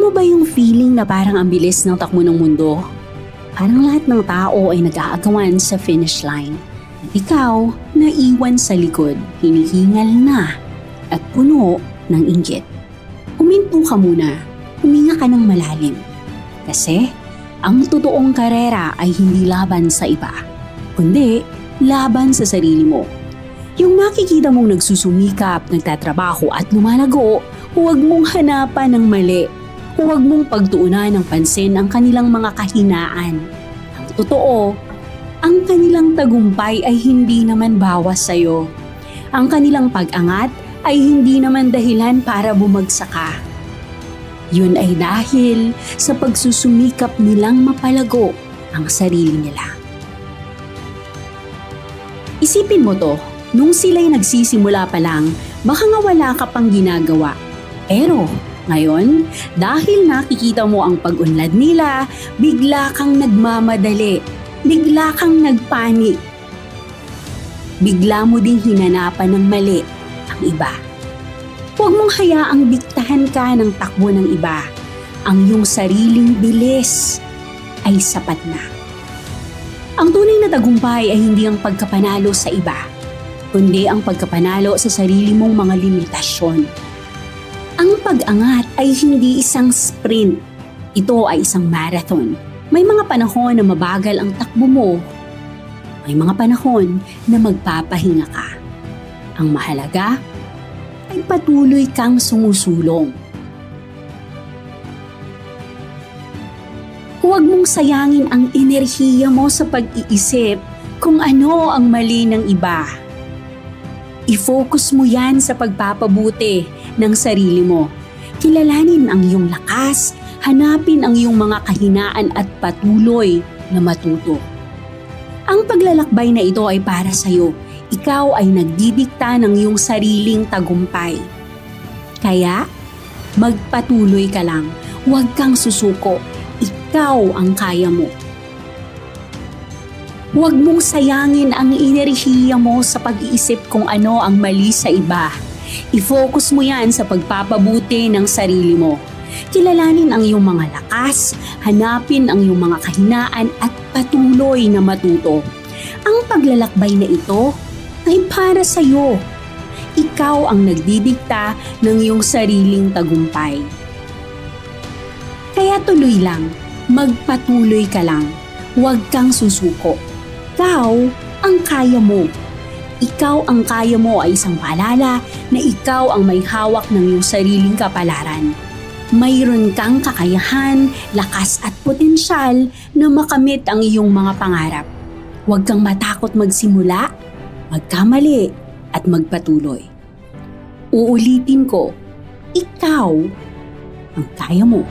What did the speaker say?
mo ba yung feeling na parang ang bilis ng takbo ng mundo? Parang lahat ng tao ay nag-aagawan sa finish line. At ikaw, naiwan sa likod, hinihingal na at puno ng inggit. Huminto ka muna, huminga ka ng malalim. Kasi ang totoong karera ay hindi laban sa iba, kundi laban sa sarili mo. Yung makikita mong nagsusumikap, nagtatrabaho at lumalago, huwag mong hanapan ng mali. Huwag mong pagtuunan ng pansin ang kanilang mga kahinaan. Ang totoo, ang kanilang tagumpay ay hindi naman bawas sa'yo. Ang kanilang pag-angat ay hindi naman dahilan para bumagsak ka. Yun ay dahil sa pagsusumikap nilang mapalago ang sarili nila. Isipin mo to, nung sila'y nagsisimula pa lang, baka nga wala ka pang ginagawa. Pero ngayon, dahil nakikita mo ang pag-unlad nila, bigla kang nagmamadali, bigla kang nagpanik. Bigla mo ding hinanapan ng mali ang iba. Huwag mong hayaang diktahan ka ng takbo ng iba. Ang iyong sariling bilis ay sapat na. Ang tunay na tagumpay ay hindi ang pagkapanalo sa iba, kundi ang pagkapanalo sa sarili mong mga limitasyon. Ang pag-angat ay hindi isang sprint. Ito ay isang marathon. May mga panahon na mabagal ang takbo mo. May mga panahon na magpapahinga ka. Ang mahalaga ay patuloy kang sumusulong. Huwag mong sayangin ang enerhiya mo sa pag-iisip kung ano ang mali ng iba. I-focus mo yan sa pagpapabuti ng sarili mo. Kilalanin ang iyong lakas, hanapin ang iyong mga kahinaan at patuloy na matuto. Ang paglalakbay na ito ay para sa iyo. Ikaw ay nagdidikta ng iyong sariling tagumpay. Kaya, magpatuloy ka lang. Huwag kang susuko. Ikaw ang kaya mo. Huwag mong sayangin ang enerhiya mo sa pag-iisip kung ano ang mali sa iba. I-focus mo yan sa pagpapabuti ng sarili mo. Kilalanin ang iyong mga lakas, hanapin ang iyong mga kahinaan at patuloy na matuto. Ang paglalakbay na ito ay para sa iyo. Ikaw ang nagdidikta ng iyong sariling tagumpay. Kaya tuloy lang, magpatuloy ka lang. Huwag kang susuko. Ikaw ang kaya mo. Ikaw ang kaya mo ay isang paalala na ikaw ang may hawak ng iyong sariling kapalaran. Mayroon kang kakayahan, lakas at potensyal na makamit ang iyong mga pangarap. Huwag kang matakot magsimula, magkamali at magpatuloy. Uulitin ko, ikaw ang kaya mo.